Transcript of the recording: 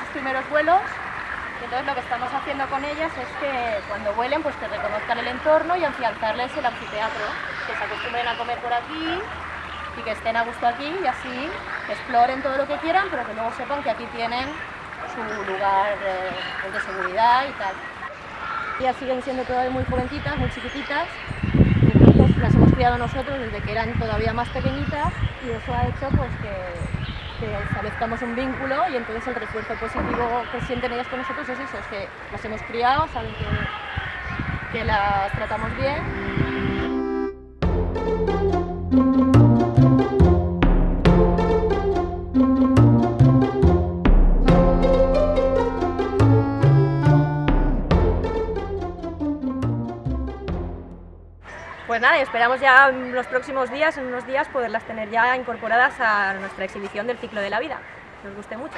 los primeros vuelos. Entonces lo que estamos haciendo con ellas es que cuando vuelen pues que reconozcan el entorno y afianzarles el anfiteatro, que se acostumbren a comer por aquí y que estén a gusto aquí y así exploren todo lo que quieran, pero que luego sepan que aquí tienen su lugar de seguridad y tal. Ellas siguen siendo todavía muy jovencitas, muy chiquititas, y entonces las hemos criado nosotros desde que eran todavía más pequeñitas y eso ha hecho pues que establezcamos un vínculo y entonces el refuerzo positivo que sienten ellas con nosotros es eso, es que las hemos criado, saben que las tratamos bien. Pues nada, esperamos ya en los próximos días, en unos días, poderlas tener ya incorporadas a nuestra exhibición del ciclo de la vida. Que os guste mucho.